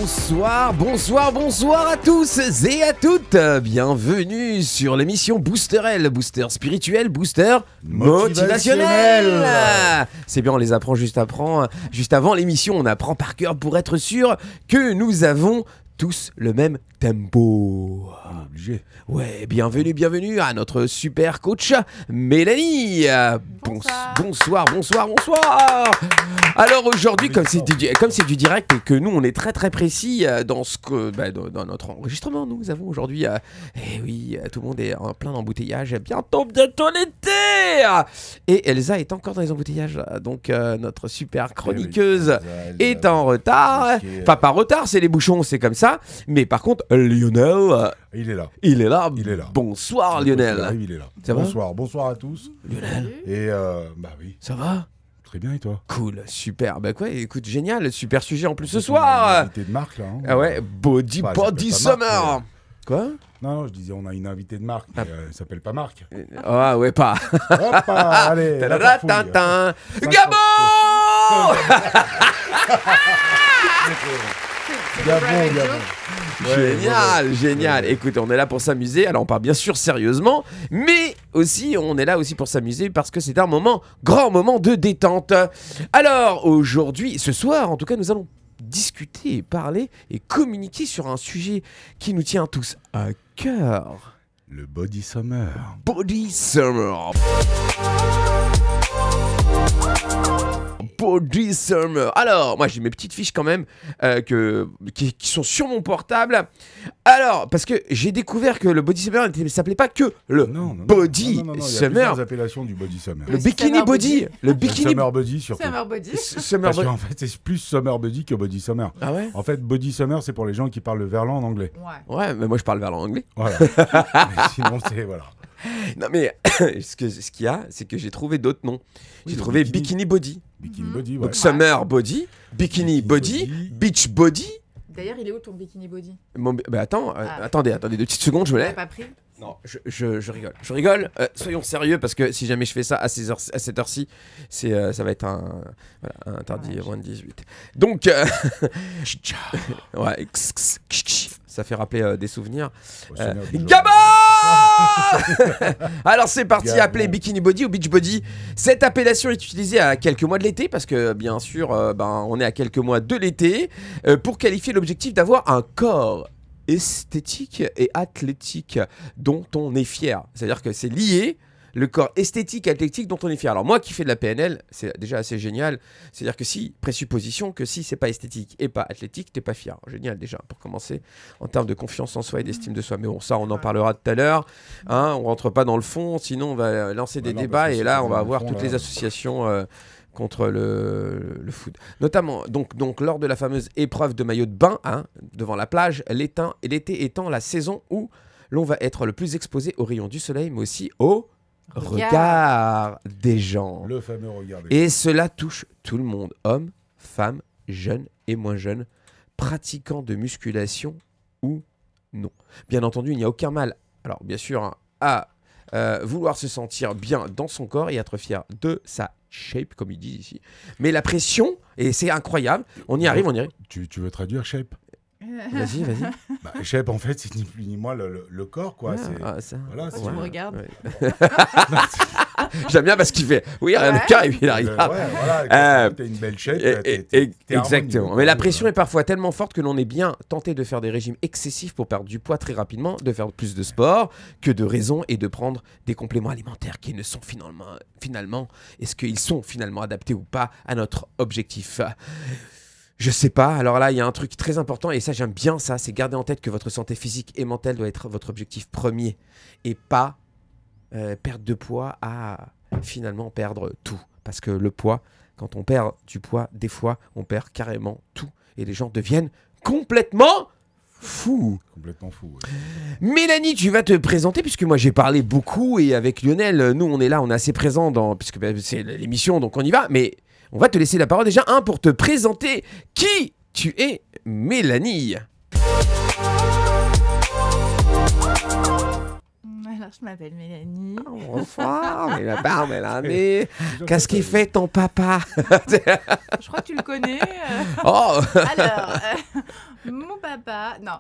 Bonsoir, bonsoir, bonsoir à tous et à toutes. Bienvenue sur l'émission Boosterel, booster spirituel, booster motivationnel. C'est bien, on les apprend juste avant l'émission, on apprend par cœur pour être sûr que nous avons tous le même tempo. On est obligé. Ouais, bienvenue à notre super coach Mélanie. Bonsoir. Alors aujourd'hui, comme c'est du direct et que nous on est très précis dans dans notre enregistrement, nous avons aujourd'hui, tout le monde est en plein d'embouteillages. Bientôt l'été. Et Elsa est encore dans les embouteillages, donc notre super chroniqueuse est en retard. Enfin, pas retard, c'est les bouchons, c'est comme ça. Mais par contre, Lionel, il est là. Il est là. Bonsoir Lionel. Il est là. Ça va ? Bonsoir à tous. Lionel. Et bah oui. Ça va ? Très bien, et toi ? Cool, super. Bah quoi, écoute, génial, super sujet en plus ce soir. Invité de marque là. Hein. Ah ouais, Body Summer. Quoi ? Non, je disais, on a une invitée de marque, mais elle s'appelle pas Marc. Ah ouais, pas. Hop, allez. Gabo. Génial. Écoute, on est là pour s'amuser. Alors, on parle bien sûr sérieusement, mais aussi, on est là aussi pour s'amuser parce que c'est un grand moment de détente. Alors, aujourd'hui, ce soir, en tout cas, nous allons discuter, parler et communiquer sur un sujet qui nous tient tous à cœur. Le Body Summer. Body Summer. Body Summer. Alors, moi j'ai mes petites fiches quand même qui sont sur mon portable. Alors, parce que j'ai découvert que le Body Summer ne s'appelait pas que le Body Summer. Il y a plusieurs appellations du Body Summer. Le Bikini Body. Le Bikini Summer Body surtout. Summer Body. En fait, c'est plus Summer Body que Body Summer. Ah ouais ? En fait, Body Summer, c'est pour les gens qui parlent le verlan en anglais. Ouais, mais moi je parle verlan anglais. Voilà. Mais sinon, c'est voilà. Non mais ce qu'il y a, c'est que j'ai trouvé d'autres noms. J'ai trouvé Bikini Body. Bikini Body, ouais. Donc Summer Body, Bikini Body, Beach Body. D'ailleurs, il est où ton Bikini Body ? Bah attendez 2 petites secondes, je me lève. T'as pas pris ? Non, je rigole. Je rigole. Soyons sérieux parce que si jamais je fais ça à cette heure-ci, ça va être un interdit moins de 18. Donc, ouais, ça fait rappeler des souvenirs. Gabo. Alors c'est parti, appelé Bikini Body ou Beach Body. Cette appellation est utilisée à quelques mois de l'été parce que bien sûr, on est à quelques mois de l'été pour qualifier l'objectif d'avoir un corps esthétique et athlétique dont on est fier. C'est-à-dire que c'est lié, le corps esthétique et athlétique dont on est fier. Alors moi qui fais de la PNL, c'est déjà assez génial. C'est-à-dire que présupposition que si c'est pas esthétique et pas athlétique, t'es pas fier. Génial déjà pour commencer en termes de confiance en soi et d'estime de soi. Mais bon, ça on en parlera tout à l'heure. Hein, on rentre pas dans le fond, sinon on va lancer des débats et là on va avoir toutes les associations contre le foot. Notamment, donc lors de la fameuse épreuve de maillot de bain, devant la plage, l'été étant la saison où l'on va être le plus exposé aux rayons du soleil, mais aussi au regard des gens. Le fameux regard des gens. Et cela touche tout le monde, hommes, femmes, jeunes et moins jeunes, pratiquants de musculation ou non. Bien entendu, il n'y a aucun mal, alors bien sûr, à vouloir se sentir bien dans son corps et être fier de sa shape, comme ils disent ici. Mais la pression, et c'est incroyable, on y arrive. Tu veux traduire shape ? Vas-y. Bah, shape, en fait, c'est ni plus ni moins le corps, quoi. Voilà, tu me regardes. Ouais. J'aime bien parce qu'il fait. Oui, rien de cœur, et puis il arrive. T'as une belle shape. Exactement. Mais la pression est parfois tellement forte que l'on est bien tenté de faire des régimes excessifs pour perdre du poids très rapidement, de faire plus de sport que de raison et de prendre des compléments alimentaires qui ne sont finalement, est-ce qu'ils sont finalement adaptés ou pas à notre objectif ? Je sais pas, alors là il y a un truc très important et ça j'aime bien ça, c'est garder en tête que votre santé physique et mentale doit être votre objectif premier et pas perdre de poids à finalement perdre tout. Parce que le poids, quand on perd du poids, des fois on perd carrément tout et les gens deviennent complètement fous. Complètement fou. Ouais. Mélanie, tu vas te présenter puisque moi j'ai parlé beaucoup et avec Lionel, nous on est là, on est assez présents puisque c'est l'émission donc on y va, mais on va te laisser la parole déjà, pour te présenter qui tu es, Mélanie. Alors, je m'appelle Mélanie. Bonsoir, Mélanie. Qu'est-ce qu'il fait ton papa? Je crois que tu le connais. Oh. Alors, mon papa... Non.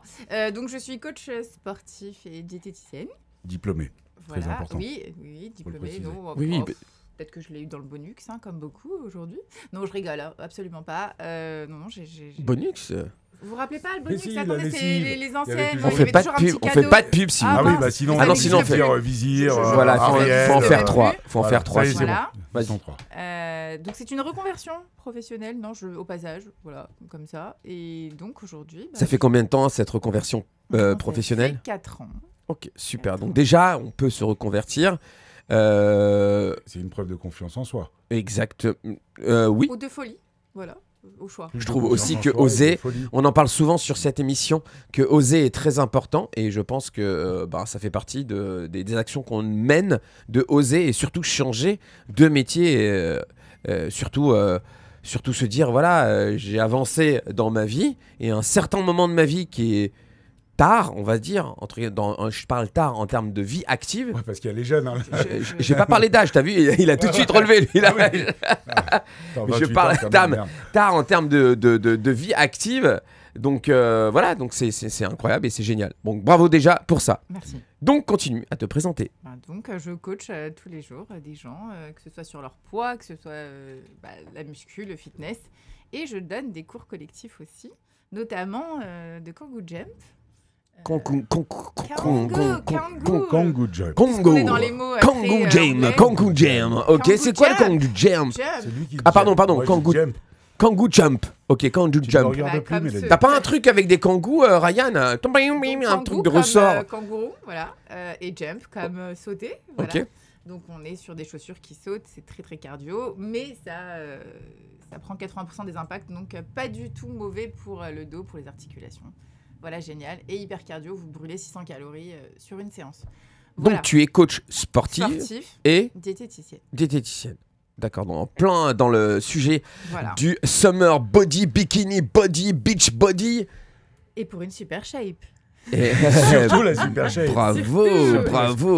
Donc, je suis coach sportif et diététicienne. Diplômé. Voilà. Très important. Oui, diplômée. Non, oui, peut-être que je l'ai eu dans le bonux, hein, comme beaucoup aujourd'hui. Non, je rigole, hein, absolument pas. Non, Bonux. Vous vous rappelez pas le bonux? si, Attendez, la c'est lessive. les anciennes. On il y fait avait pas de toujours un pub. petit On fait cadeau. pas de pub, sinon. Ah, oui, mince. bah sinon, Ah non, sinon on fait- vizir. Voilà, faut en faire Ariel, 3. Faut en faire 3. Ça y est, c'est Voilà. bon. Ils sont 3. Donc c'est une reconversion professionnelle, non, au passage, voilà, comme ça. Et donc aujourd'hui... Ça fait combien de temps cette reconversion professionnelle? Ça fait 4 ans. Ok, super. Donc déjà, on peut se reconvertir. C'est une preuve de confiance en soi. Exact. Oui. Ou de folie, voilà, au choix. Je trouve aussi que oser, on en parle souvent sur cette émission, que oser est très important et je pense que ça fait partie des actions qu'on mène, de oser et surtout changer de métier, surtout se dire voilà, j'ai avancé dans ma vie et un certain moment de ma vie qui est tard, on va dire, je parle tard en termes de vie active. Ouais, parce qu'il y a les jeunes. Hein. J'ai pas parlé d'âge, t'as vu, il a tout de suite relevé lui. Là. Je parle tard en termes de vie active. Donc voilà, donc c'est incroyable et c'est génial. Donc bravo déjà pour ça. Merci. Donc continue à te présenter. Donc je coach tous les jours des gens, que ce soit sur leur poids, que ce soit la muscu, le fitness. Et je donne des cours collectifs aussi, notamment de Kangoo Jump. Kangoo Jump. Kangoo Jam. Kangoo Jam. Ok, c'est quoi le Kangoo Jam? Ah pardon, Kangoo Jump. Ok, Kangoo Jump. T'as pas un truc avec des kangous, Ryan? Un truc de ressort. Kangourou, voilà. Et jump comme sauter. Voilà. Ok. Donc on est sur des chaussures qui sautent, c'est très très cardio, mais ça prend 80% des impacts, donc pas du tout mauvais pour le dos, pour les articulations. Voilà, génial. Et hyper cardio, vous brûlez 600 calories sur une séance. Voilà. Donc tu es coach sportif et diététicienne. D'accord, donc en plein dans le sujet du summer body, bikini body, beach body. Et pour une super shape. Et surtout la super shape.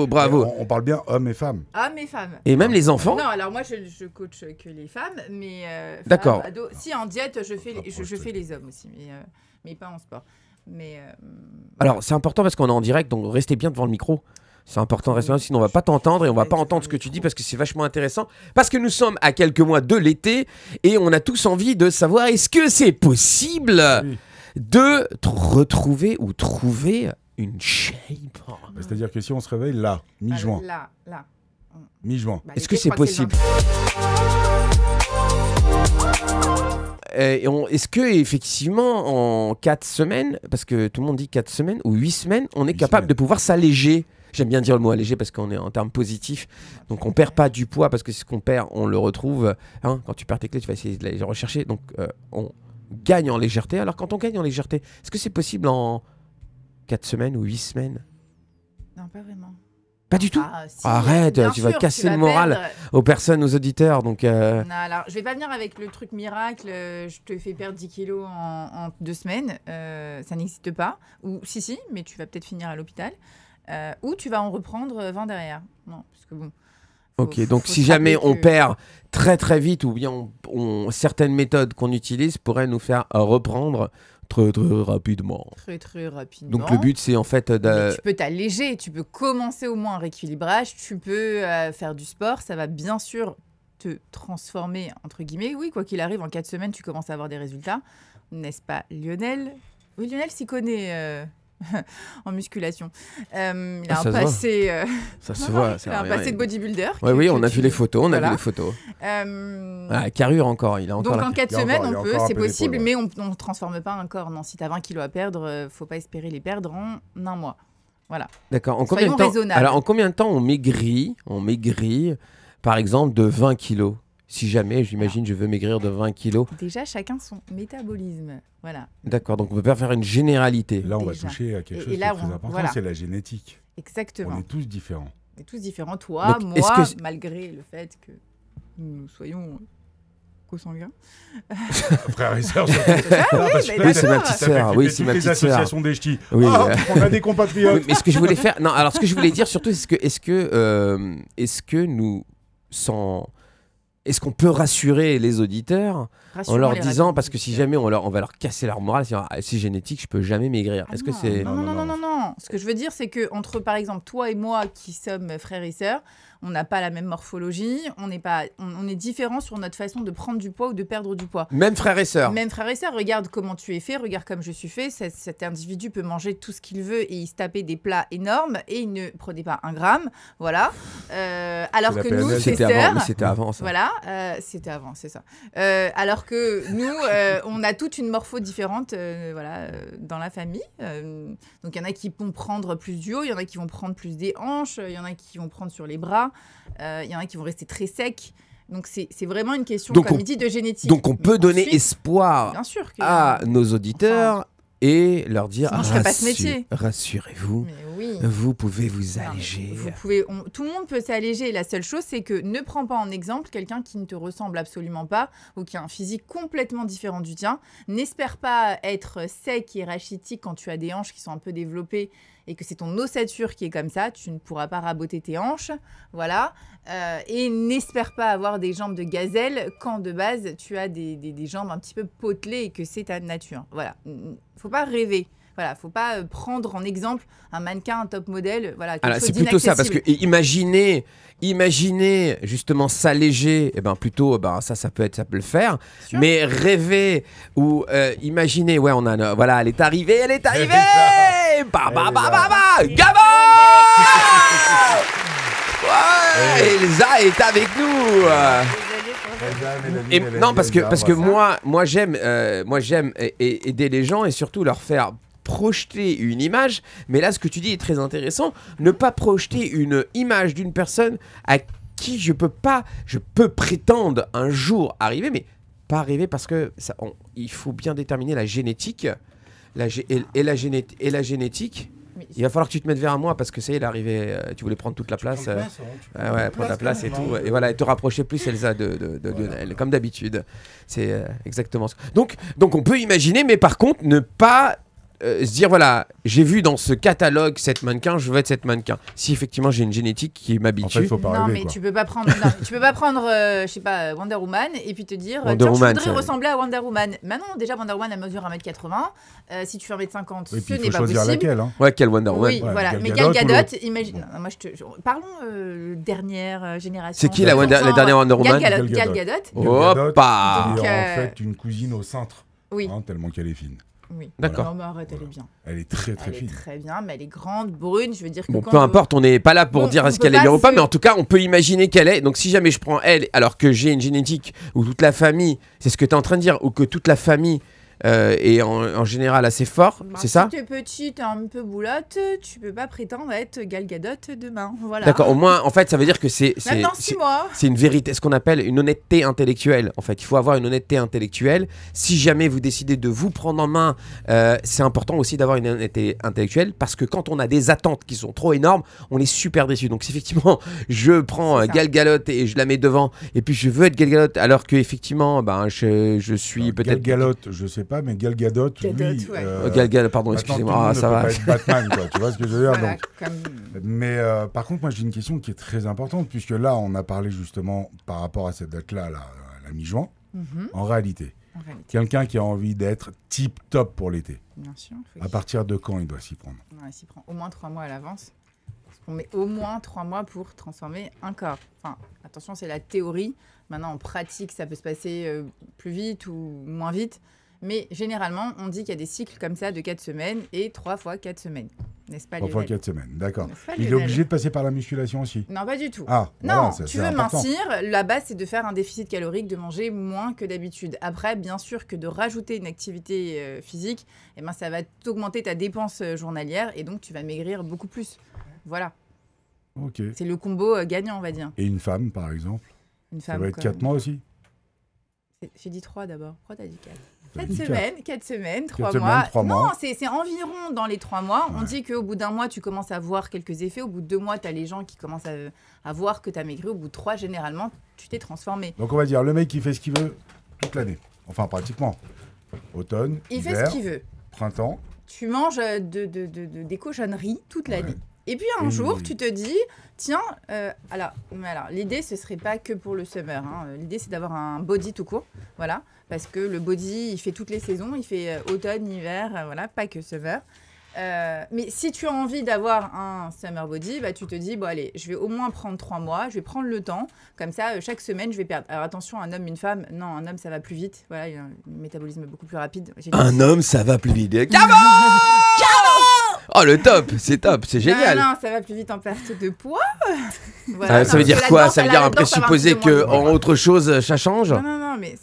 Bravo. On parle bien hommes et femmes. Hommes et femmes. Et même les enfants? Non, alors moi je coach que les femmes, mais d'accord. Ados. Si en diète, je fais les hommes aussi, mais pas en sport. Alors c'est important parce qu'on est en direct, donc restez bien devant le micro. C'est important de rester là, sinon on va pas t'entendre et on va pas entendre ce que tu dis parce que c'est vachement intéressant. Parce que nous sommes à quelques mois de l'été et on a tous envie de savoir est-ce que c'est possible de retrouver ou trouver une shape. C'est-à-dire que si on se réveille là, mi-juin. Là. Mi-juin. Est-ce que c'est possible? Est-ce que effectivement en 4 semaines, parce que tout le monde dit 4 semaines ou 8 semaines, on est capable de pouvoir s'alléger? J'aime bien dire le mot alléger parce qu'on est en termes positifs. Donc on perd pas du poids parce que ce qu'on perd, on le retrouve. Hein, quand tu perds tes clés, tu vas essayer de les rechercher. Donc on gagne en légèreté. Alors quand on gagne en légèreté, est-ce que c'est possible en 4 semaines ou 8 semaines? Non, pas vraiment. Pas du tout. Si, arrête, tu vas casser le moral aux personnes, aux auditeurs. Donc, non, alors, je vais pas venir avec le truc miracle, je te fais perdre 10 kilos en 2 semaines. Ça n'existe pas. Ou si, mais tu vas peut-être finir à l'hôpital. Ou tu vas en reprendre 20 derrière. Non, parce que bon. Ok, donc si jamais on perd très très vite ou bien certaines méthodes qu'on utilise pourraient nous faire reprendre très rapidement. Très rapidement. Donc le but c'est en fait de... Tu peux t'alléger, tu peux commencer au moins un rééquilibrage, tu peux faire du sport, ça va bien sûr te transformer entre guillemets. Oui, quoi qu'il arrive, en 4 semaines, tu commences à avoir des résultats. N'est-ce pas Lionel? Oui, Lionel s'y connaît en musculation. Il a un passé... Ça se voit. Il a un passé de bodybuilder. Oui, on a vu les photos, on a vu les photos. Carrure encore, il a encore... Donc en 4 semaines, on peut, c'est possible, mais on ne transforme pas un corps. Non, si tu as 20 kilos à perdre, faut pas espérer les perdre en un mois. Voilà. D'accord. En combien de temps on maigrit, par exemple, de 20 kilos? Si jamais, j'imagine, je veux maigrir de 20 kilos. Déjà, chacun son métabolisme. Voilà. D'accord, donc on peut pas faire une généralité. Là, on va toucher à quelque chose de très important, c'est la génétique. Exactement. On est tous différents. On est tous différents, toi, donc, moi, malgré le fait que nous soyons co-sanguin. Frères et sœurs. Oui, mais c'est ma d'accord. petite sœur. Oui, c'est ma petite sœur. associations des ch'tis. Oui, On a des compatriotes. Oui, mais ce que je voulais faire, non, alors ce que je voulais dire surtout, est-ce que nous, est-ce qu'on peut rassurer les auditeurs en leur disant, parce que si jamais on va leur casser leur morale, c'est génétique, je peux jamais maigrir. Est-ce que c'est Non. Ce que je veux dire, c'est que entre, par exemple, toi et moi, qui sommes frères et sœurs, on n'a pas la même morphologie, on est différents sur notre façon de prendre du poids ou de perdre du poids. même frères et sœurs? Même frère et sœur, regarde comment tu es fait, regarde comme je suis fait. Cet individu peut manger tout ce qu'il veut et il se tapait des plats énormes et il ne prenait pas un gramme. Voilà. Alors C'est que la nous, PNL. ses C'était sœurs. avant ça. Voilà, c'était avant, c'est ça. Alors que nous, on a toute une morpho différente dans la famille. Donc il y en a qui vont prendre plus du haut, il y en a qui vont prendre plus des hanches, il y en a qui vont prendre sur les bras, il y en a qui vont rester très secs. Donc c'est vraiment une question, Donc comme on- il dit, de génétique. Donc on peut donner Ensuite, espoir bien sûr que... à nos auditeurs et leur dire Sinon, je ferais pas ce métier. rassurez-vous, Mais oui. vous pouvez vous Non, mais alléger. tout le monde peut s'alléger. La seule chose, c'est que ne prends pas en exemple quelqu'un qui ne te ressemble absolument pas ou qui a un physique complètement différent du tien. N'espère pas être sec et rachitique quand tu as des hanches qui sont un peu développées et que c'est ton ossature qui est comme ça. Tu ne pourras pas raboter tes hanches. Voilà. Et n'espère pas avoir des jambes de gazelle quand de base tu as des jambes un petit peu potelées et que c'est ta nature. Voilà. Faut pas rêver. Voilà, faut pas prendre en exemple un mannequin, un top modèle. Voilà, quelque Alors, chose c'est plutôt ça, parce que d'inaccessible. imaginer justement s'alléger, eh ben plutôt, ça peut le faire. Sûr. Mais rêver ou imaginer, ouais, voilà, elle est arrivée. Bah, Gabon. Ouais, Elsa est avec nous. Et non, parce que moi j'aime aider les gens et surtout leur faire projeter une image. Mais là, ce que tu dis est très intéressant. Ne pas projeter une image d'une personne à qui je peux prétendre un jour arriver, mais pas arriver parce que il faut bien déterminer la génétique, la génétique. Oui. Il va falloir que tu te mettes vers moi parce que ça y est, elle est arrivée, tu voulais prendre toute la place. Prendre la place et tout. Et voilà, et te rapprocher plus, Elsa, de Lionel, comme d'habitude. C'est exactement ça. Donc, on peut imaginer, mais par contre, ne pas se dire, voilà, j'ai vu dans ce catalogue cette mannequin, je veux être cette mannequin. Si effectivement j'ai une génétique qui m'habitue. En fait, faut pas Non, rêver, mais quoi. tu peux pas prendre, je sais pas, Wonder Woman et puis te dire, Wonder tiens, je Woman, voudrais ça- ressembler à Wonder Woman. Maintenant, déjà, Wonder Woman, elle mesure 1m80. Si tu fais 1m50, Et puis ce il n'est faut pas choisir possible. laquelle. Hein. Ouais, quel Wonder Woman. Oui, Ouais, voilà. Gal Mais Gadot Gal ou Gadot, imagine. Non, moi, dernière génération. C'est qui la dernière Wonder Woman? Gal Gal Gadot. Hoppa. Qui Donc, est en fait une cousine au cintre. Oui. Hein, tellement qu'elle est fine. Oui. D'accord. Non, mais arrête, elle est bien. Elle est très très Elle est fine. très bien, mais elle est grande, brune. Je veux dire que Bon, quand peu importe, on n'est pas là pour Bon, dire on est-ce peut qu'elle est pas bien ou pas, se- mais en tout cas, on peut imaginer qu'elle est. Donc, si jamais je prends elle, alors que j'ai une génétique où toute la famille, c'est ce que tu es en train de dire, ou que toute la famille est en général assez fort, bah, c'est ça? Si t'es petite, un peu boulotte, tu peux pas prétendre être Gal Gadot demain. Voilà. D'accord, au moins, en fait, ça veut dire que Même dans 6 mois. c'est une vérité, ce qu'on appelle une honnêteté intellectuelle. En fait, il faut avoir une honnêteté intellectuelle. Si jamais vous décidez de vous prendre en main, c'est important aussi d'avoir une honnêteté intellectuelle parce que quand on a des attentes qui sont trop énormes, on est super déçu. Donc, si effectivement, je prends C'est ça. Gal Gadot et je la mets devant, et puis je veux être Gal Gadot, alors que effectivement, je suis Alors, peut-être Gal Gadot, je sais pas, mais Gal Gadot, Gadot, lui. ouais. Gal Gadot, pardon, maintenant, excusez-moi, tout le monde ça ne va. peut pas être Batman, quoi. Tu vois ce que je veux dire, Voilà, donc. comme- Mais par contre, moi j'ai une question qui est très importante, puisque là, on a parlé justement par rapport à cette date-là, la mi-juin. Mhm, En réalité, en réalité, quelqu'un qui a envie d'être tip-top pour l'été, bien sûr. à partir de quand il doit s'y prendre? On s'y prend au moins 3 mois à l'avance. Parce qu'on met au moins 3 mois pour transformer un corps. Enfin, attention, c'est la théorie. Maintenant, en pratique, ça peut se passer plus vite ou moins vite. Mais généralement, on dit qu'il y a des cycles comme ça de 4 semaines et 3 fois 4 semaines. N'est-ce pas, 3 fois Lionel? 4 semaines, d'accord. N'est-ce pas, Il est Lionel obligé de passer par la musculation aussi? Non, pas du tout. Ah, Non, voilà, ça, tu c'est veux important. mincir, la base c'est de faire un déficit calorique, de manger moins que d'habitude. Après, bien sûr que de rajouter une activité physique, eh ben, ça va t'augmenter ta dépense journalière et donc tu vas maigrir beaucoup plus. Voilà, Ok. c'est le combo gagnant, on va dire. Et une femme, par exemple? Une Ça femme va être comme- 4 mois aussi? J'ai dit 3 d'abord. Pourquoi t'as dit 4? T'as 4 dit quatre. semaines, 4 semaines, 3 semaines, mois. 3 Non, mois. c'est environ dans les 3 mois. On Ouais. dit qu'au bout d'un mois, tu commences à voir quelques effets. Au bout de 2 mois, tu as les gens qui commencent à voir que tu as maigri. Au bout de 3, généralement, tu t'es transformé. Donc on va dire, le mec qui fait ce qu'il veut, toute l'année. Enfin, pratiquement. Automne, Il fait hiver, ce qu'il veut. printemps. Tu manges des cochonneries toute l'année. Et puis un jour, tu te dis, tiens, alors l'idée, ce serait pas que pour le summer. Hein. L'idée, c'est d'avoir un body tout court. Voilà. Parce que le body, il fait toutes les saisons. Il fait automne, hiver, voilà, pas que summer. Mais si tu as envie d'avoir un summer body, bah, tu te dis, bon allez, je vais au moins prendre 3 mois, je vais prendre le temps, comme ça, chaque semaine, je vais perdre. Alors attention, un homme, une femme, non, un homme, ça va plus vite, voilà, il a un métabolisme beaucoup plus rapide. Un homme, ça va plus vite. Oh, le top, c'est génial. Non, ça va plus vite en perte de poids. Voilà, ça veut dire quoi? Ça veut dire un présupposé que en autre chose, ça change? Non, mais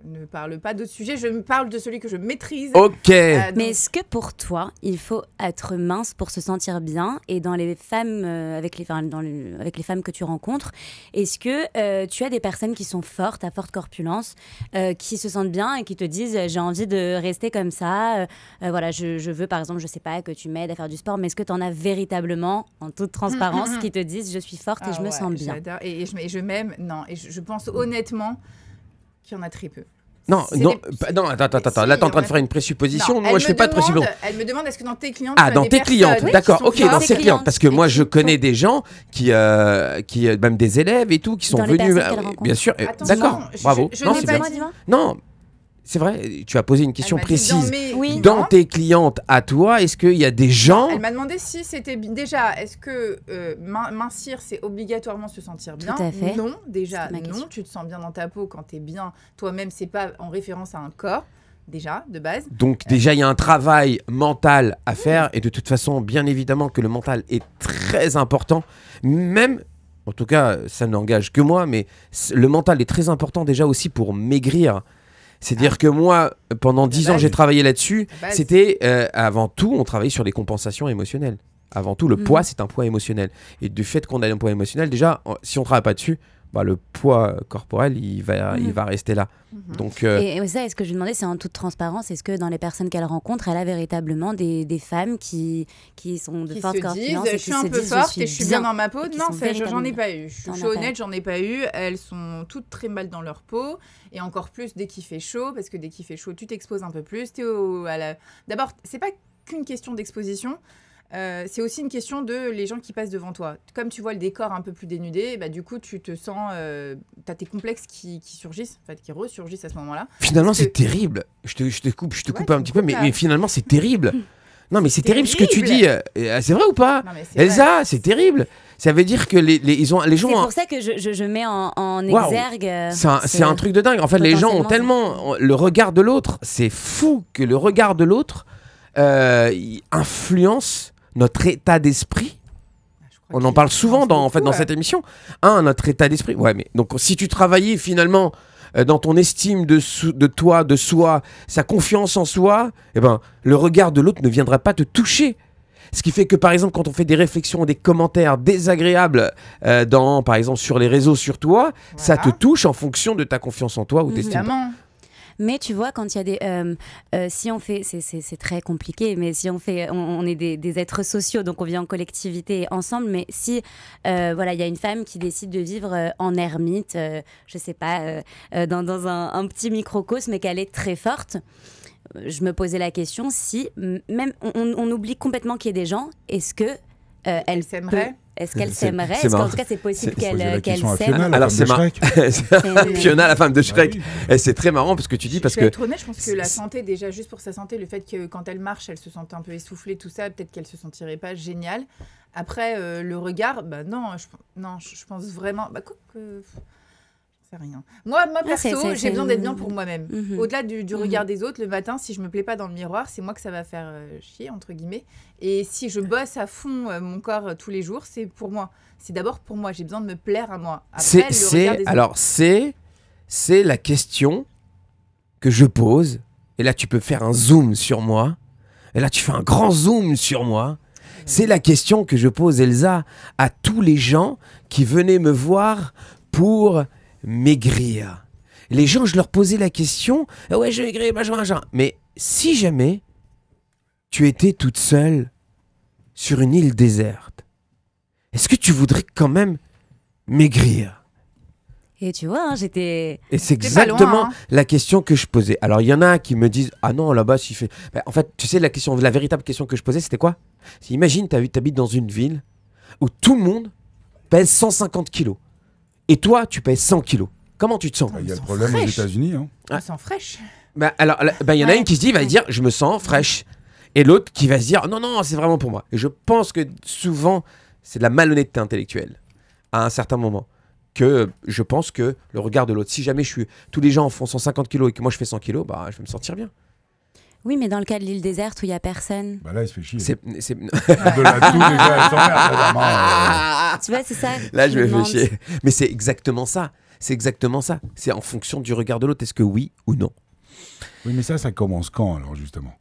je ne parle pas d'autres sujets, je me parle de celui que je maîtrise. Ok. Mais est-ce que pour toi, il faut être mince pour se sentir bien? Et dans les femmes, avec les femmes que tu rencontres, est-ce que tu as des personnes qui sont fortes, à forte corpulence, qui se sentent bien et qui te disent j'ai envie de rester comme ça, voilà, je veux par exemple, je sais pas, que tu m'aides à faire du sport, mais est-ce que tu en as véritablement, en toute transparence, qui te disent je suis forte et je me sens bien? Et je m'aime, non, et je pense honnêtement qu'il y en a très peu. Non, attends, là t'es en train de faire une présupposition. Moi je fais pas de présupposition. Elle me demande est-ce que dans tes clientes, ah, dans tes clientes, d'accord, ok, dans ces clientes, parce que moi je connais des gens qui même des élèves et tout, qui sont venus, bien sûr, d'accord, bravo. Non, c'est bien. Non, c'est vrai, tu as posé une question précise. Dans tes clientes à toi, est-ce qu'il y a des gens... Elle m'a demandé si c'était déjà, est-ce que mincir, c'est obligatoirement se sentir bien? Tout à fait. Non, déjà, non. Tu te sens bien dans ta peau quand tu es bien toi-même, c'est pas en référence à un corps, déjà, de base. Donc déjà, il y a un travail mental à faire, et de toute façon, bien évidemment que le mental est très important, même... En tout cas, ça n'engage que moi, mais le mental est très important déjà aussi pour maigrir. C'est-à-dire que moi, pendant 10 ans, j'ai travaillé là-dessus. C'était, avant tout, on travaillait sur les compensations émotionnelles. Avant tout, le poids, c'est un poids émotionnel. Et du fait qu'on a un poids émotionnel, déjà, si on ne travaille pas dessus, bah, le poids corporel, il va rester là. Donc, et ça, est-ce que je lui demandais, c'est en toute transparence, est-ce que dans les personnes qu'elle rencontre, elle a véritablement des femmes qui sont de forte corpulence et je suis un peu forte et je suis bien dans ma peau? Non, j'en ai pas eu. Je suis honnête, j'en ai pas eu. Elles sont toutes très mal dans leur peau. Et encore plus dès qu'il fait chaud, parce que dès qu'il fait chaud, tu t'exposes un peu plus. D'abord, c'est pas qu'une question d'exposition. C'est aussi une question de les gens qui passent devant toi. Comme tu vois le décor un peu plus dénudé, bah, du coup, tu te sens... tu as tes complexes qui surgissent, en fait, qui ressurgissent à ce moment-là. Finalement, c'est terrible. Je te coupe un petit peu, mais finalement, c'est terrible. Non, mais c'est terrible ce que tu dis. C'est vrai ou pas? Elsa, c'est terrible. Ça veut dire que les gens... C'est pour ça que je mets en exergue... C'est un truc de dingue. En fait, les gens ont tellement... Le regard de l'autre, c'est fou que le regard de l'autre influence notre état d'esprit. On en parle souvent dans cette émission. Notre état d'esprit. Ouais, mais donc si tu travaillais finalement dans ton estime de toi, de soi, sa confiance en soi, eh ben, le regard de l'autre ne viendra pas te toucher. Ce qui fait que, par exemple, quand on fait des réflexions, des commentaires désagréables, par exemple, sur les réseaux sur toi, ça te touche en fonction de ta confiance en toi ou t'estimes pas. Mais tu vois, quand il y a des... si on fait... C'est très compliqué, mais si on fait... On est des êtres sociaux, donc on vit en collectivité ensemble, mais si voilà, il y a une femme qui décide de vivre en ermite, je sais pas, dans un petit microcosme, mais qu'elle est très forte, je me posais la question si, même on oublie complètement qu'il y ait des gens, est-ce que elle s'aimerait? Est-ce qu'elle s'aimerait? Est-ce qu'en tout cas c'est possible qu'elle s'aime? Alors c'est Fiona, la femme de Shrek. Et c'est très marrant parce que tu dis parce que... Être honnête, je pense que la santé, déjà juste pour sa santé, le fait que quand elle marche, elle se sente un peu essoufflée, tout ça, peut-être qu'elle se sentirait pas génial. Après le regard, bah non, je pense vraiment, bah rien. Moi perso, j'ai besoin d'être bien pour moi-même. Au-delà du regard des autres, le matin, si je me plais pas dans le miroir, c'est moi que ça va faire chier, entre guillemets. Et si je bosse à fond mon corps tous les jours, c'est pour moi. C'est d'abord pour moi. J'ai besoin de me plaire à moi. Après, c'est la question que je pose. Et là, tu peux faire un zoom sur moi. Et là, tu fais un grand zoom sur moi. C'est la question que je pose, Elsa, à tous les gens qui venaient me voir pour maigrir. Les gens, je leur posais la question, ouais, je maigris, machin. Mais si jamais tu étais toute seule sur une île déserte, est-ce que tu voudrais quand même maigrir? Et tu vois, hein, j'étais... Et c'est T'es pas exactement loin, hein. la question que je posais. Alors, il y en a qui me disent « Ah non, là-bas, s'il fait... » En fait, tu sais, la véritable question que je posais, c'était quoi? Imagine, t'habites dans une ville où tout le monde pèse 150 kilos. Et toi, tu pèses 100 kilos. Comment tu te sens? Il y a le sont problème aux fraîches. États-Unis. Hein. On sent fraîche. Alors, il y en a Ouais. une qui se dit, va dire « Je me sens fraîche. » Et l'autre qui va se dire « Non, non, c'est vraiment pour moi. » Et je pense que souvent, c'est de la malhonnêteté intellectuelle à un certain moment. Que je pense que le regard de l'autre, si jamais tous les gens font 150 kilos et que moi je fais 100 kilos, bah je vais me sentir bien. Oui, mais dans le cas de l'île déserte où il n'y a personne... Bah là, il se fait chier. C'est... De là, tous les gars, ils s'emmerdent, vraiment. Tu vois, c'est ça. Là, que je me fais demande. chier. Mais c'est exactement ça. C'est exactement ça. C'est en fonction du regard de l'autre. Est-ce que oui ou non? Oui, mais ça commence quand, alors, justement?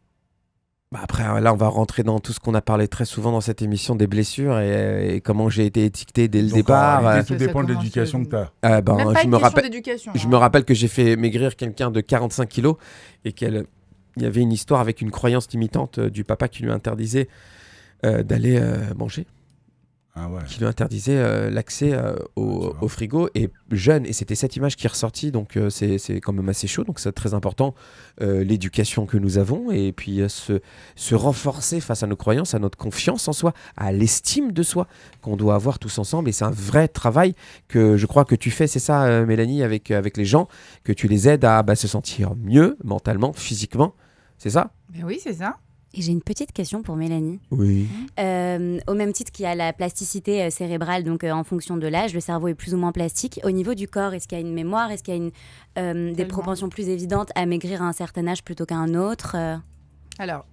Bah après, là, on va rentrer dans tout ce qu'on a parlé très souvent dans cette émission des blessures et comment j'ai été étiqueté dès le Donc, départ. en réalité, tout Ça dépend de commence, l'éducation que tu as. Ben, Même pas je une me question rappelle. d'éducation. Je hein. me rappelle que j'ai fait maigrir quelqu'un de 45 kilos et qu'il y avait une histoire avec une croyance limitante du papa qui lui interdisait d'aller manger, Ah ouais. qui lui interdisait l'accès au frigo et jeune. Et c'était cette image qui est ressortie, donc c'est quand même assez chaud, donc c'est très important l'éducation que nous avons et puis se renforcer face à nos croyances, à notre confiance en soi, à l'estime de soi qu'on doit avoir tous ensemble. Et c'est un vrai travail que je crois que tu fais, c'est ça Mélanie, avec les gens, que tu les aides à se sentir mieux mentalement, physiquement, c'est ça? Mais oui, c'est ça. Et j'ai une petite question pour Mélanie. Oui. Au même titre qu'il y a la plasticité cérébrale, donc en fonction de l'âge, le cerveau est plus ou moins plastique. Au niveau du corps, est-ce qu'il y a une mémoire? Est-ce qu'il y a des Tellement. propensions plus évidentes à maigrir à un certain âge plutôt qu'à un autre Alors,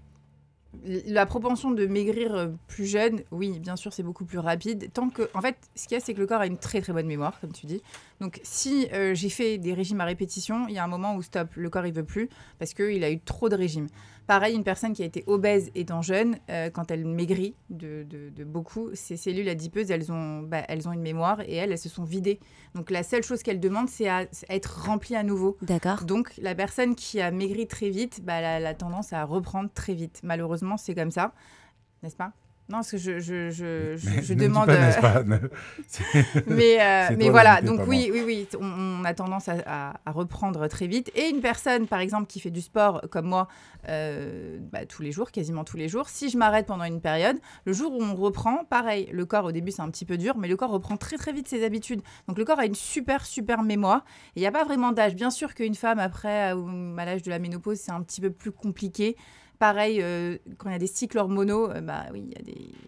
la propension de maigrir plus jeune, oui, bien sûr, c'est beaucoup plus rapide. Tant que, en fait, ce qu'il y a, c'est que le corps a une très très bonne mémoire, comme tu dis. Donc, si j'ai fait des régimes à répétition, il y a un moment où stop, le corps il veut plus parce qu'il a eu trop de régimes. Pareil, une personne qui a été obèse étant jeune, quand elle maigrit de beaucoup, ses cellules adipeuses, elles ont une mémoire et elles se sont vidées. Donc, la seule chose qu'elle demande, c'est à être remplie à nouveau. D'accord. Donc, la personne qui a maigri très vite, elle a tendance à reprendre très vite. Malheureusement, c'est comme ça, n'est-ce pas? Non, parce que je demande... N'est-ce pas, mais toi voilà, l'invité, donc pas oui, on a tendance à reprendre très vite. Et une personne, par exemple, qui fait du sport comme moi, tous les jours, quasiment tous les jours, si je m'arrête pendant une période, le jour où on reprend, pareil, le corps au début c'est un petit peu dur, mais le corps reprend très très vite ses habitudes. Donc le corps a une super mémoire. Et il n'y a pas vraiment d'âge. Bien sûr qu'une femme, après, à l'âge de la ménopause, c'est un petit peu plus compliqué. Pareil, quand il y a des cycles hormonaux, oui,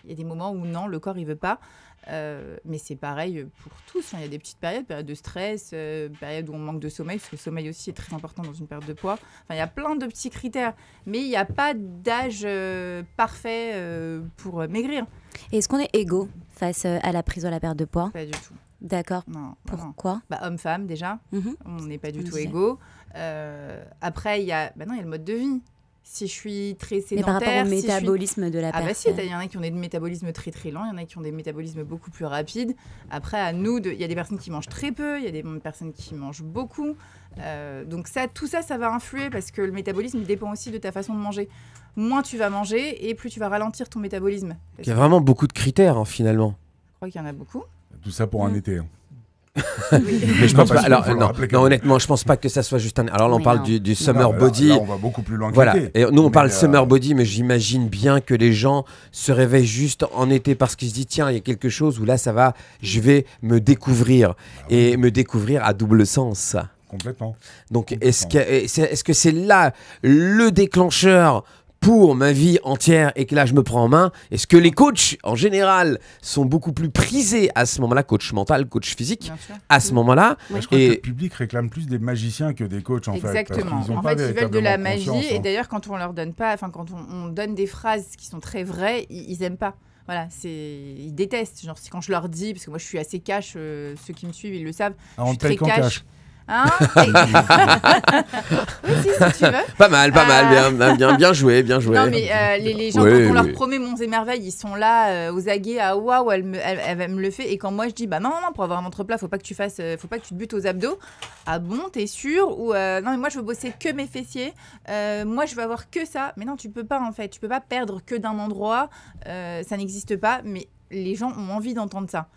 il y a des moments où non, le corps il veut pas. Mais c'est pareil pour tous. Il y a des petites périodes de stress, périodes où on manque de sommeil, parce que le sommeil aussi est très important dans une perte de poids. Enfin, il y a plein de petits critères, mais il n'y a pas d'âge parfait pour maigrir. Et est-ce qu'on est égaux face à la prise ou à la perte de poids? Pas du tout. D'accord. Non. Pourquoi? Homme-femme déjà, Mhm. on n'est pas du On tout disait. égaux. Après, il y a le mode de vie. Si je suis très Mais par sédentaire, rapport au si je suis- métabolisme de la Ah bah si, personne. il y en a qui ont des métabolismes très très lents, il y en a qui ont des métabolismes beaucoup plus rapides. Après, il y a des personnes qui mangent très peu, il y a des personnes qui mangent beaucoup. Donc tout ça va influer parce que le métabolisme il dépend aussi de ta façon de manger. Moins tu vas manger et plus tu vas ralentir ton métabolisme. Parce Il y a que vraiment beaucoup de critères finalement. je crois qu'il y en a beaucoup. Tout ça pour un été. Hein. Oui. Mais je Non, pense parce pas. qu'il Alors faut le non, rappeler quand non, même. honnêtement, je pense pas que ça soit juste un. Alors là, on Oui, parle non. du summer Non, mais body. Là, on va beaucoup plus loin que Voilà. l'été. Et nous, on parle Mais, summer body, mais j'imagine bien que les gens se réveillent juste en été parce qu'ils se disent tiens, il y a quelque chose où là, ça va, je vais me découvrir. Et me découvrir à double sens. Complètement. Donc, Complètement. est-ce que c'est là le déclencheur pour ma vie entière et que là je me prends en main? Est-ce que les coachs en général sont beaucoup plus prisés à ce moment-là, coach mental, coach physique, Bien sûr. à ce moment-là? Moi, je crois Et- que le public réclame plus des magiciens que des coachs en fait. Exactement. Parce qu'ils ont En pas fait, ils veulent de la véritablement magie. conscience, Et hein. d'ailleurs, quand on leur donne pas, quand on donne des phrases qui sont très vraies, ils aiment pas. Voilà, ils détestent. Genre, c'est quand je leur dis, parce que moi, je suis assez cash, ceux qui me suivent, ils le savent. Ah, on je suis te paye très qu'en cash. cash. Hein Oui, si tu veux. Pas mal, bien joué, bien joué. Non, mais les gens, Oui, quand on leur oui. promet monts et merveilles, ils sont là aux aguets, à waouh, elle me le fait. Et quand moi je dis, bah non, pour avoir un ventre plat, faut pas que tu te butes aux abdos. Ah bon, t'es sûr? Ou non, mais moi je veux bosser que mes fessiers. Moi je veux avoir que ça. Mais non, tu peux pas en fait. Tu peux pas perdre que d'un endroit. Ça n'existe pas. Mais les gens ont envie d'entendre ça.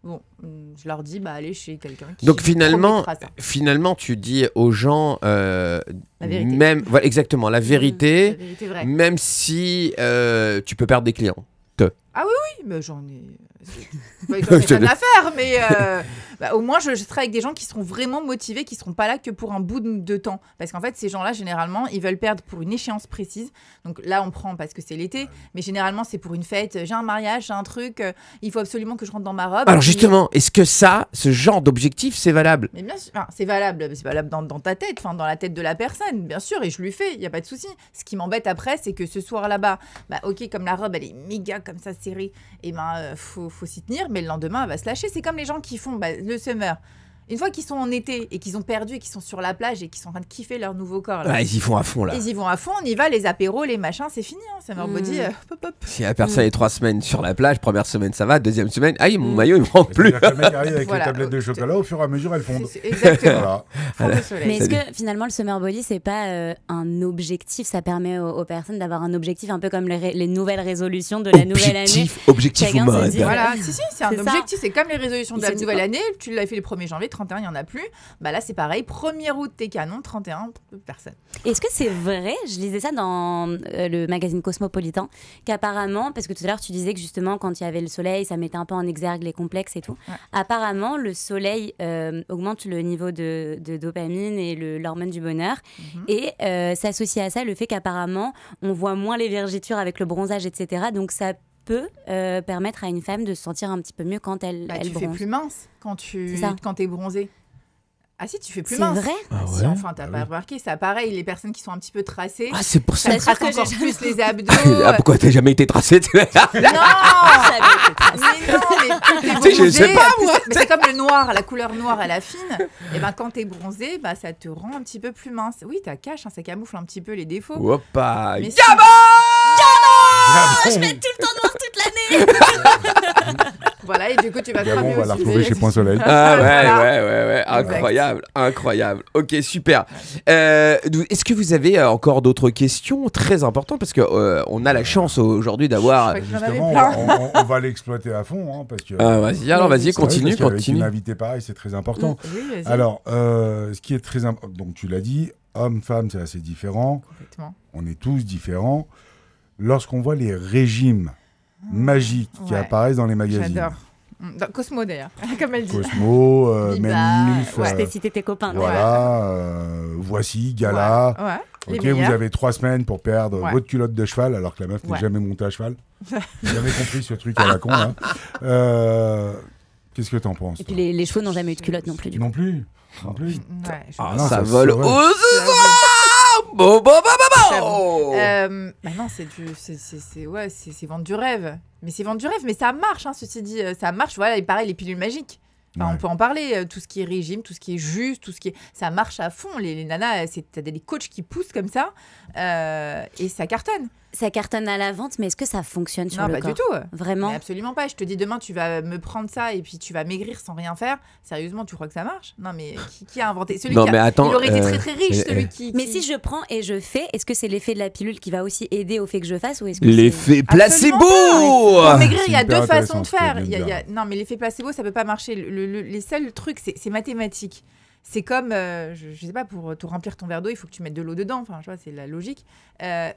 Bon, je leur dis, allez chez quelqu'un qui Donc finalement, promettra ça. finalement, tu dis aux gens, La vérité. même, voilà, exactement, la La vérité, vérité vraie. même si tu peux perdre des clients. Oui, mais j'en ai rien à faire, mais au moins je serai avec des gens qui seront vraiment motivés, qui seront pas là que pour un bout de temps. Parce qu'en fait, ces gens-là, généralement, ils veulent perdre pour une échéance précise. Donc là, on prend parce que c'est l'été, mais généralement, c'est pour une fête. J'ai un mariage, j'ai un truc, il faut absolument que je rentre dans ma robe. Alors justement, est-ce que ce genre d'objectif, c'est valable? Mais bien sûr, c'est valable dans ta tête, dans la tête de la personne, bien sûr, et je lui fais, il n'y a pas de souci. Ce qui m'embête après, c'est que ce soir là-bas, ok, comme la robe, elle est méga comme ça serrée, et faut s'y tenir, mais le lendemain, elle va se lâcher. C'est comme les gens qui font le summer. Une fois qu'ils sont en été et qu'ils ont perdu et qu'ils sont sur la plage et qu'ils sont en train de kiffer leur nouveau corps. Là, Ouais, ils y vont à fond là. ils y vont à fond, on y va, les apéros, les machins, c'est fini. Summer body, pop. Si la personne est 3 semaines sur la plage, première semaine ça va, deuxième semaine, mon maillot il me manque plus. C'est-à-dire que le mec arrive avec Voilà. les tablettes de chocolat, au fur et à mesure, elles fondent. Exactement. Voilà. Fond de soleil. Mais est-ce que finalement le summer body c'est pas un objectif, ça permet aux personnes d'avoir un objectif un peu comme les nouvelles résolutions de la nouvelle année. Objectif ou Chacun se mode. dit, Voilà, si, c'est un C'est ça. objectif, c'est comme les résolutions de Ils la se disent nouvelle pas. année, tu l'as fait le 1er janvier, 31, il n'y en a plus. Là, c'est pareil, 1er août, t'es canon, 31, personne. Est-ce que c'est vrai, je lisais ça dans le magazine Cosmopolitan, qu'apparemment, parce que tout à l'heure tu disais que justement quand il y avait le soleil, ça mettait un peu en exergue les complexes et tout. Ouais. Apparemment, le soleil augmente le niveau de dopamine et l'hormone du bonheur. Et s'associe à ça le fait qu'apparemment, on voit moins les vergetures avec le bronzage, etc. Donc ça peut permettre à une femme de se sentir un petit peu mieux quand elle Tu fais bronze. plus mince quand C'est ça. t'es bronzé. Ah si, tu fais plus C'est mince. vrai? Ah Ah si, ouais enfin, t'as pas remarqué, ça pareil, les personnes qui sont un petit peu tracées, Ah, c'est pour ça. ça Bien sûr trace que encore j'ai plus les abdos. Ah, pourquoi t'as jamais été tracé? Non Mais Tu sais, je sais pas, moi. Mais c'est comme le noir, la couleur noire à la fine. Et quand t'es bronzé, ça te rend un petit peu plus mince. Oui, t'as cache, ça camoufle un petit peu les défauts. Hoppa. Mais si- Je mets tout le temps noir toute l'année. Voilà, et du coup, tu vas Gabon, mieux on va la aussi. retrouver chez Point Soleil. Ah Voilà. ouais, Exact. incroyable. Ok, super. Est-ce que vous avez encore d'autres questions très importantes parce que on a la chance aujourd'hui d'avoir. Je crois que j'en avais Justement, plein. on va l'exploiter à fond, hein, parce que. Vas-y, alors vas-y, C'est vrai, continue, parce qu'avec continue. une invitée pareil, c'est très important. Oui, vas-y. Alors, ce qui est très important, donc tu l'as dit, homme-femme, c'est assez différent. Complètement. On est tous différents. Lorsqu'on voit les régimes magiques qui Ouais. apparaissent dans les magazines, J'adore. Dans Cosmo d'ailleurs, comme elle dit. Cosmo, Biba, même Milf, ouais. Je t'ai cité tes copains. voilà, Voici, Gala. Ouais. Ok, Les vous meilleurs. avez 3 semaines pour perdre Ouais. votre culotte de cheval, alors que la meuf n'est Ouais. jamais montée à cheval. J'ai jamais compris ce truc à la con. Hein. Qu'est-ce que t'en penses Et puis toi les chevaux n'ont jamais eu de culotte non plus. Du coup. Non plus. Non plus. Ouais, je Ah, non, ça ça vole. se saurait. Oh, c'est ça. Bon. non, c'est vendre du rêve. Mais c'est vendre du rêve, mais ça marche, hein, ceci dit, ça marche. Voilà, et pareil, les pilules magiques. Enfin, Ouais. on peut en parler, tout ce qui est régime, tout ce qui est juste, tout ce qui est... Ça marche à fond. Les nanas, t'as des coachs qui poussent comme ça et ça cartonne. Ça cartonne à la vente, mais est-ce que ça fonctionne sur Non, le pas corps du tout. Vraiment? Mais absolument pas. Je te dis demain, tu vas me prendre ça et puis tu vas maigrir sans rien faire. Sérieusement, tu crois que ça marche? Non, mais qui a inventé? Celui Non, qui a... mais attends, Il aurait été très très riche, celui qui... Mais si je prends et je fais, est-ce que c'est l'effet de la pilule qui va aussi aider au fait que je fasse ou est-ce que L'effet Absolument placebo. Pour maigrir, C'est il y a hyper deux façons de intéressant, ce que faire. tu viens de dire. Non, mais l'effet placebo, ça peut pas marcher. Les seuls trucs, c'est mathématique. C'est comme, je sais pas, pour te remplir ton verre d'eau, il faut que tu mettes de l'eau dedans. Enfin, tu vois, c'est la logique.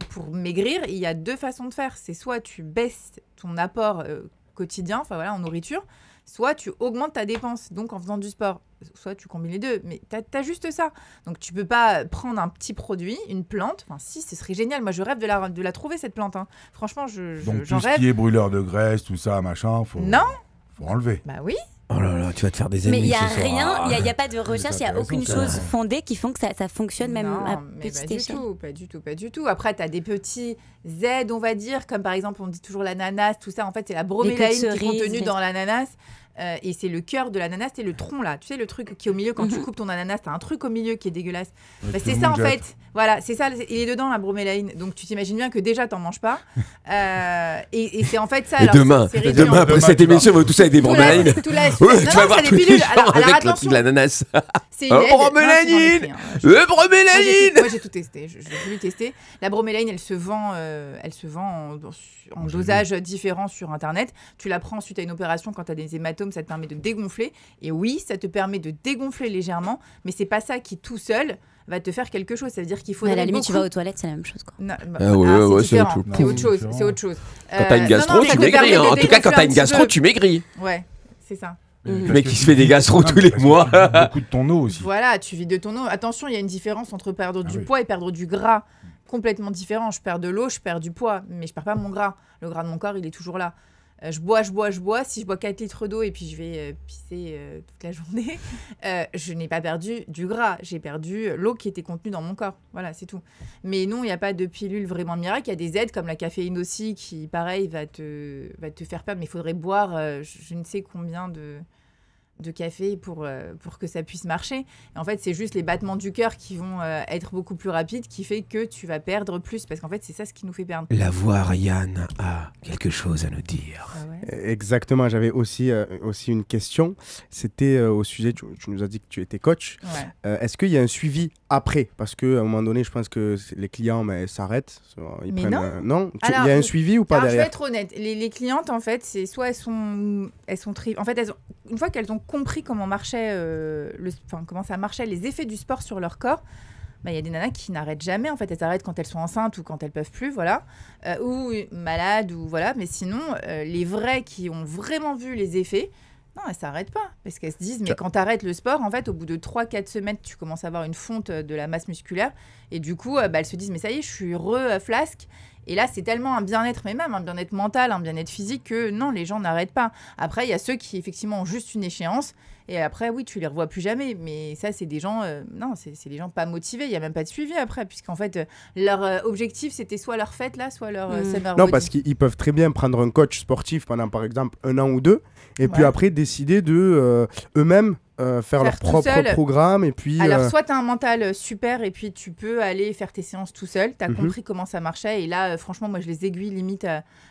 Pour maigrir, il y a deux façons de faire. C'est soit tu baisses ton apport quotidien, enfin voilà, en nourriture, soit tu augmentes ta dépense, donc en faisant du sport. Soit tu combines les deux, mais t'as juste ça. Donc tu peux pas prendre un petit produit, une plante. Enfin, si, ce serait génial. Moi, je rêve de la trouver, cette plante. Hein. Franchement, Donc j'en tout ce rêve. qui est brûleur de graisse, tout ça, machin, faut enlever. Bah oui. Oh là là, tu vas te faire des Mais ennemis il n'y a ce soir. rien, il n'y a pas de recherche, il n'y a intéressant, aucune ça. chose fondée qui font que ça fonctionne même Non, à mais petite pas du échelle. tout, pas du tout. Après, tu as des petits aides, on va dire, comme par exemple, on dit toujours l'ananas, tout ça. En fait, c'est la bromélaïne qui est cerises, contenue bien dans l'ananas. Et c'est le cœur de l'ananas, c'est le tronc là. Tu sais, le truc qui est au milieu, quand tu coupes ton ananas, tu as un truc au milieu qui est dégueulasse. Ouais, Bah, tout c'est le ça en monde jette. fait. Voilà, c'est ça. Il est dedans la bromélaïne. Donc tu t'imagines bien que déjà, t'en manges pas. Et c'est en fait ça. Et Alors, demain, c'est réduit en- après Demain, cette tu vas- émission, on va tous avec des Tout la- bromélaïnes. tout la- Ouais, Non, tu non, vas voir c'est tous des les pilules. gens Alors avec le truc attention, de l'ananas. C'est une aide. Bromélanine. Moi, j'ai tout testé. Je l'ai voulu tester. La bromélanine, elle se vend en dosage différent sur Internet. Tu la prends suite à une opération quand tu as des hématomes, ça te permet de dégonfler. Et oui, ça te permet de dégonfler légèrement, mais c'est pas ça qui tout seul va te faire quelque chose. Ça veut dire qu'il faut. À la limite, tu vas aux toilettes, c'est la même chose, quoi. Non, ouais, c'est différent. c'est C'est autre chose. C'est autre chose. Quand t'as une gastro, tu maigris. En tout cas, quand t'as une gastro, tu maigris. Ouais, c'est ça. Le mec qui se fait des gastro tous les mois. Beaucoup de ton eau aussi. Voilà, tu vis de ton eau. Attention, il y a une différence entre perdre du poids et perdre du gras. Complètement différent. Je perds de l'eau, je perds du poids, mais je perds pas mon gras. Le gras de mon corps, il est toujours là. Je bois. Si je bois 4 litres d'eau et puis je vais pisser toute la journée, je n'ai pas perdu du gras. J'ai perdu l'eau qui était contenue dans mon corps. Voilà, c'est tout. Mais non, il n'y a pas de pilule vraiment miracle. Il y a des aides comme la caféine aussi qui, pareil, va te faire perdre. Mais il faudrait boire je ne sais combien de café pour que ça puisse marcher. Et en fait, c'est juste les battements du cœur qui vont être beaucoup plus rapides qui fait que tu vas perdre plus. Parce qu'en fait, c'est ça ce qui nous fait perdre. La voix, Ryan a quelque chose à nous dire. Ah ouais. Exactement, j'avais aussi une question. C'était au sujet, tu nous as dit que tu étais coach. Ouais. Est-ce qu'il y a un suivi après? Parce qu'à un moment donné, je pense que les clients s'arrêtent. Ils Mais prennent, non. Non. Alors, il y a un suivi ou pas Alors, je vais derrière? être honnête. Les clientes, en fait, c'est soit elles sont en fait, une fois qu'elles ont compris comment marchait comment ça marchait, les effets du sport sur leur corps, il y a des nanas qui n'arrêtent jamais. En fait, elles arrêtent quand elles sont enceintes ou quand elles peuvent plus, voilà, ou malades ou voilà. Mais sinon, les vraies qui ont vraiment vu les effets, non, elles s'arrêtent pas parce qu'elles se disent mais quand tu arrêtes le sport, en fait, au bout de 3-4 semaines, tu commences à avoir une fonte de la masse musculaire et du coup, elles se disent mais ça y est, je suis flasque. Et là, c'est tellement un bien-être, mais même un bien-être mental, un bien-être physique, que non, les gens n'arrêtent pas. Après, il y a ceux qui, effectivement, ont juste une échéance. Et après, oui, tu les revois plus jamais. Mais ça, c'est des gens... non, c'est des gens pas motivés. Il n'y a même pas de suivi après. Puisqu'en fait, leur objectif, c'était soit leur fête, là, soit leur summer Non, body. parce qu'ils peuvent très bien prendre un coach sportif pendant, par exemple, 1 an ou 2. Et puis après, décider de eux-mêmes faire leur tout propre seul. programme. Et puis, Alors, soit tu as un mental super et puis tu peux aller faire tes séances tout seul. Tu as compris comment ça marchait. Et là, franchement, moi, je les aiguille limite.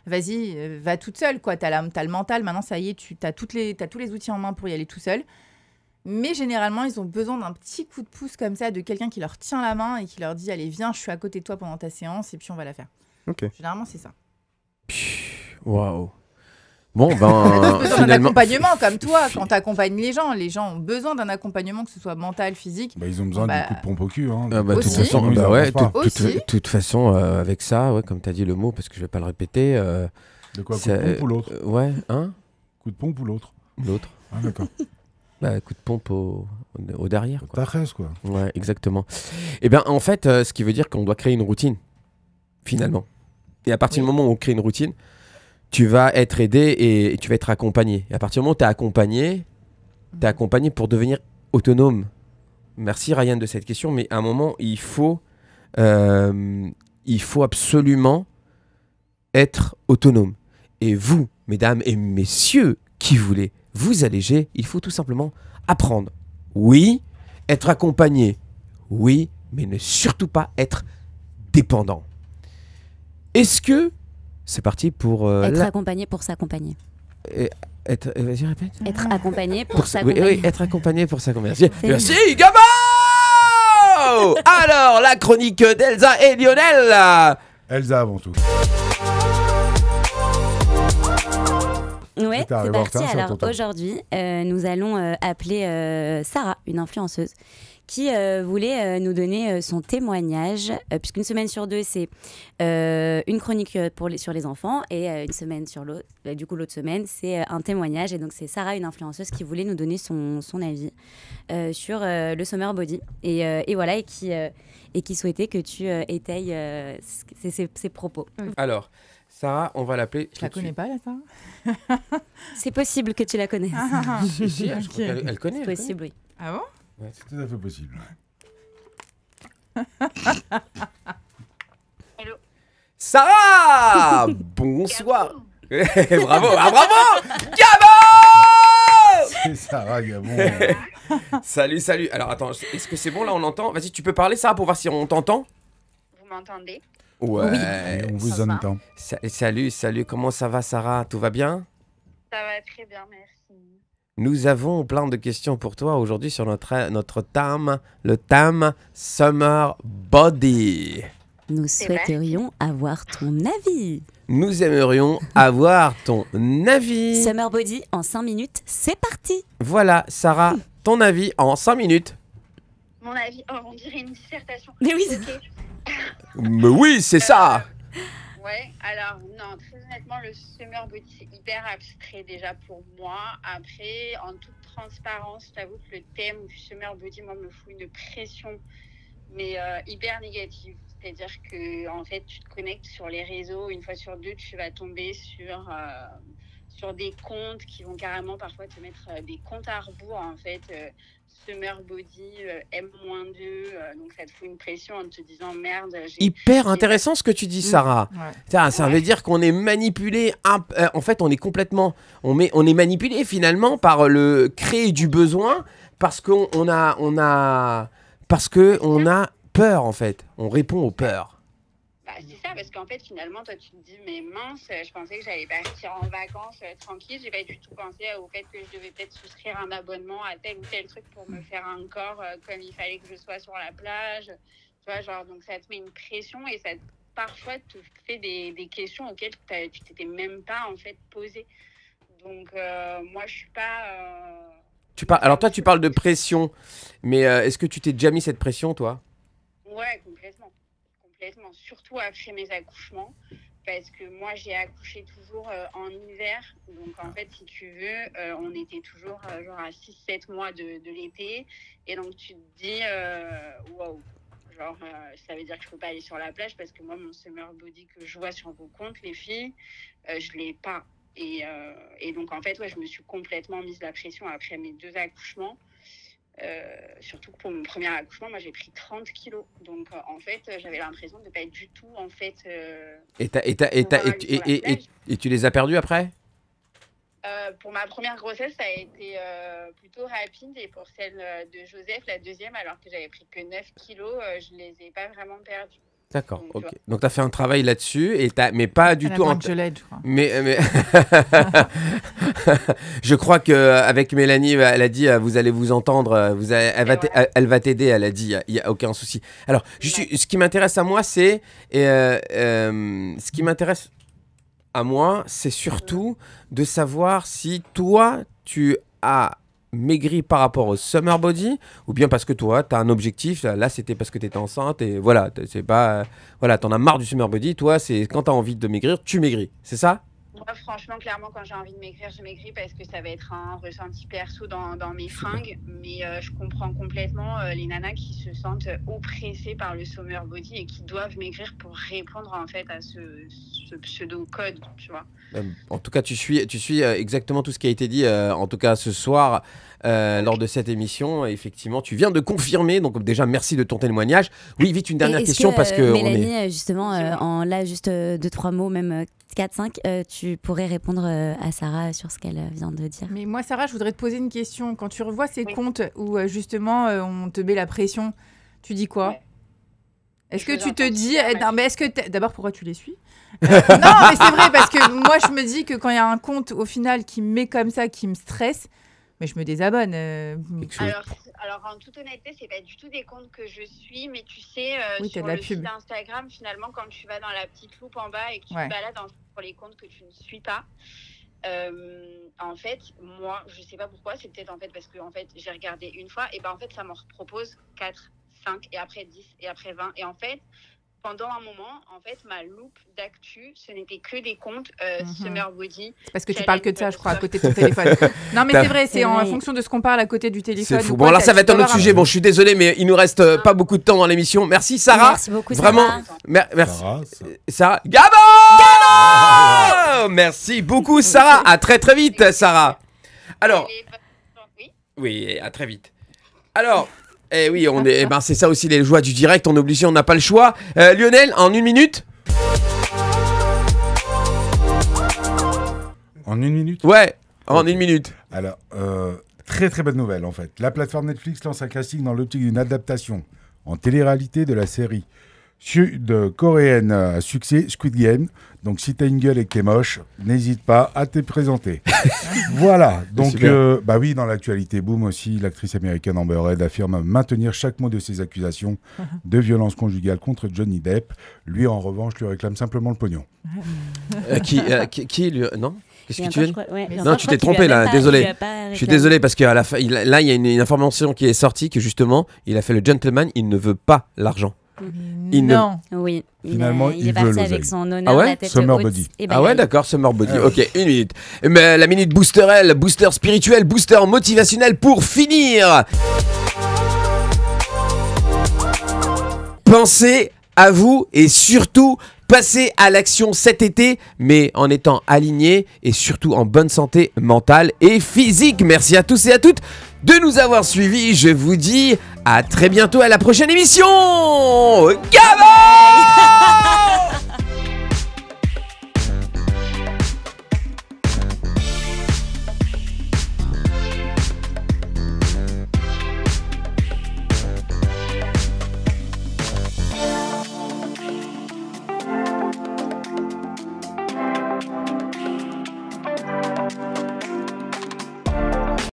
Vas-y, va toute seule. Tu as le mental. Maintenant, ça y est, tu as tous les outils en main pour y aller tout seul. Mais généralement, ils ont besoin d'un petit coup de pouce comme ça, de quelqu'un qui leur tient la main et qui leur dit « Allez, viens, je suis à côté de toi pendant ta séance et puis on va la faire. » Généralement, c'est ça. Waouh. Bon, Ils ont besoin d'un finalement... accompagnement comme toi. Quand tu accompagnes les gens ont besoin d'un accompagnement, que ce soit mental, physique. Ils ont besoin du coup de pompe au cul. Hein. de toute Aussi. façon, Ils avancent pas. toute façon, avec ça, comme tu as dit le mot, parce que je vais pas le répéter. De quoi, coup de pompe ou l'autre? Ouais, hein? Coup de pompe ou l'autre? L'autre. Ah, d'accord. Coup de pompe au derrière. Ta reste, quoi. Ouais, exactement. Et bien, en fait, ce qui veut dire qu'on doit créer une routine, finalement. Et à partir du moment où on crée une routine, tu vas être aidé et tu vas être accompagné. Et à partir du moment où tu es accompagné, pour devenir autonome. Merci Ryan de cette question, mais à un moment, il faut absolument être autonome. Et vous, mesdames et messieurs, qui voulez vous alléger, il faut tout simplement apprendre. Oui, être accompagné. Oui, mais ne surtout pas être dépendant. Est-ce que... C'est parti pour... être accompagné pour s'accompagner. Vas-y, répète. Être accompagné pour s'accompagner. Oui, être accompagné pour s'accompagner. Merci, Gabo. Alors, la chronique d'Elsa et Lionel. Elsa avant tout. Ouais, c'est arrivé en parti. retard, ça, Alors tonton. aujourd'hui, nous allons appeler Sarah, une influenceuse, qui voulait nous donner son témoignage, puisqu'une semaine sur 2, c'est une chronique sur les enfants, et une semaine sur l'autre, du coup l'autre semaine, c'est un témoignage. Et donc c'est Sarah, une influenceuse, qui voulait nous donner son avis sur le summer body. Et voilà, et qui souhaitait que tu étayes ses propos. Alors, Sarah, on va l'appeler... Je la connais pas, là, ça. C'est possible que tu la connaisses. Si, je crois qu'elle connaît. C'est possible, oui. Ah bon? C'est tout à fait possible. Hello. Sarah. Bonsoir. Bravo, bravo. Gabo. C'est Sarah Gabon. Salut. Alors attends, est-ce que c'est bon là, on entend? Vas-y, tu peux parler Sarah pour voir si on t'entend? Vous m'entendez? Ouais. On vous Ça va. entend. Salut, comment ça va Sarah? Tout va bien? Ça va très bien, merci. Nous avons plein de questions pour toi aujourd'hui sur notre thème, le thème Summer Body. Nous souhaiterions avoir ton avis. Nous aimerions avoir ton avis. Summer Body en 5 minutes, c'est parti. Voilà, Sarah, ton avis en 5 minutes. Mon avis, on dirait une dissertation. Mais oui. Ok. Mais oui, c'est ça. Ouais, alors non, très honnêtement, le summer body, c'est hyper abstrait déjà pour moi. Après, en toute transparence, je t'avoue que le thème du summer body, moi, me fout une pression, mais hyper négative. C'est-à-dire que, en fait, tu te connectes sur les réseaux, une fois sur deux, tu vas tomber sur des comptes qui vont carrément parfois te mettre des comptes à rebours, en fait. Summer body, M-2, donc ça te fout une pression en te disant merde. Hyper intéressant ce que tu dis, Sarah. Ouais. Ça veut dire qu'on est manipulé. En fait, on est complètement. On est manipulé finalement par le créer du besoin parce qu'on a peur en fait. On répond aux peurs. Bah, c'est ça, parce qu'en fait, finalement, toi, tu te dis, mais mince, je pensais que j'allais partir en vacances tranquille. J'ai pas du tout pensé au fait que je devais peut-être souscrire un abonnement à tel ou tel truc pour me faire un corps comme il fallait que je sois sur la plage. Tu vois, genre, donc ça te met une pression et ça parfois te fait des questions auxquelles tu t'étais même pas, en fait, posé. Donc, moi, je suis pas... Alors toi, tu parles de pression, mais est-ce que tu t'es déjà mis cette pression, toi? Ouais, complètement. Surtout après mes accouchements, parce que moi j'ai accouché toujours en hiver, donc en fait si tu veux on était toujours genre à 6-7 mois de l'été, et donc tu te dis waouh, genre ça veut dire que je peux pas aller sur la plage parce que moi mon summer body que je vois sur vos comptes les filles, je l'ai pas, et donc en fait ouais, je me suis complètement mise la pression après mes 2 accouchements. Surtout pour mon premier accouchement, moi j'ai pris 30 kilos, donc en fait j'avais l'impression de ne pas être du tout en fait. Et tu les as perdus après? Pour ma première grossesse, ça a été plutôt rapide, et pour celle de Joseph, la deuxième, alors que j'avais pris que 9 kilos, je les ai pas vraiment perdus. D'accord, donc, ok. Donc tu as fait un travail là-dessus, mais pas du tout en... Je crois. Mais... je crois qu'avec Mélanie, elle a dit, vous allez vous entendre, elle va t'aider, elle a dit, il n'y a aucun souci. Alors, ce qui m'intéresse à moi, c'est... ce qui m'intéresse à moi, c'est surtout de savoir si toi, tu as maigri par rapport au summer body, ou bien parce que toi tu as un objectif. Là c'était parce que tu étais enceinte et voilà, c'est pas voilà, t'en as marre du summer body. Toi c'est quand tu as envie de maigrir, tu maigris, c'est ça? Moi franchement, clairement, quand j'ai envie de maigrir, je maigris parce que ça va être un ressenti perso dans mes fringues, mais je comprends complètement les nanas qui se sentent oppressées par le summer body et qui doivent maigrir pour répondre en fait à ce pseudo-code, tu vois. En tout cas, tu suis exactement tout ce qui a été dit, en tout cas ce soir, lors de cette émission. Effectivement, tu viens de confirmer, donc déjà merci de ton témoignage. Oui, vite, une dernière question, parce que Mélanie, justement, là, juste 2-3 mots, même 4-5, tu pourrais répondre à Sarah sur ce qu'elle vient de dire. Mais moi, Sarah, je voudrais te poser une question. Quand tu revois ces comptes où justement on te met la pression, tu dis quoi? Est-ce que tu te dis... Non, mais est-ce que d'abord, pourquoi tu les suis? Non, mais c'est vrai, parce que moi, je me dis que quand il y a un compte, au final, qui me met comme ça, qui me stresse, mais je me désabonne. Alors, en toute honnêteté, c'est pas du tout des comptes que je suis, mais tu sais, sur le site Instagram, finalement, quand tu vas dans la petite loupe en bas et que tu te balades sur les comptes que tu ne suis pas, en fait, moi, je sais pas pourquoi, c'est peut-être en fait parce que en fait, j'ai regardé une fois, et ben en fait, ça m'en propose 4, 5, et après 10, et après 20, et en fait, pendant un moment, en fait, ma loupe d'actu, ce n'était que des comptes Summer Body. Parce que tu parles que de ça, je crois, à côté de ton téléphone. Non, mais c'est vrai, c'est en fonction de ce qu'on parle à côté du téléphone. C'est fou. Bon, alors ça va être un autre sujet. Bon, je suis désolé, mais il nous reste pas beaucoup de temps dans l'émission. Merci, Sarah. Merci beaucoup, vraiment. Sarah. Merci. Sarah. Gabo merci beaucoup, Sarah. À très très vite, Sarah. Alors. Oui, à très vite. Alors. Eh oui, c'est ça aussi les joies du direct, on est obligé, on n'a pas le choix. Lionel, en 1 minute? En 1 minute? Ouais, en 1 minute. Alors, très très bonne nouvelle en fait. La plateforme Netflix lance un casting dans l'optique d'une adaptation en télé-réalité de la série sud-coréenne à succès, Squid Game. Donc si t'as une gueule et que t'es moche, n'hésite pas à te présenter. Voilà, donc bah oui, dans l'actualité, boum aussi, l'actrice américaine Amber Heard affirme maintenir chaque mot de ses accusations de violence conjugale contre Johnny Depp. Lui, en revanche, lui réclame simplement le pognon. Qui lui... Non. Qu'est-ce que tu veux dire ? Ouais. Non, tu t'es trompé là, désolé. Je suis désolé parce qu'à la fin, là, il y a une information qui est sortie que justement, il a fait le gentleman, il ne veut pas l'argent. Non. Oui. Finalement, il est veut parti avec l'oseille. son honneur, Ah ouais la tête Summer haute. Body. Et ben, Ah ouais, d'accord, Summer Body. Ok, une minute. Mais la minute boosterelle, booster spirituel, booster motivationnel pour finir. Pensez à vous et surtout passez à l'action cet été, mais en étant aligné et surtout en bonne santé mentale et physique. Merci à tous et à toutes de nous avoir suivis. Je vous dis à très bientôt à la prochaine émission. Gabon!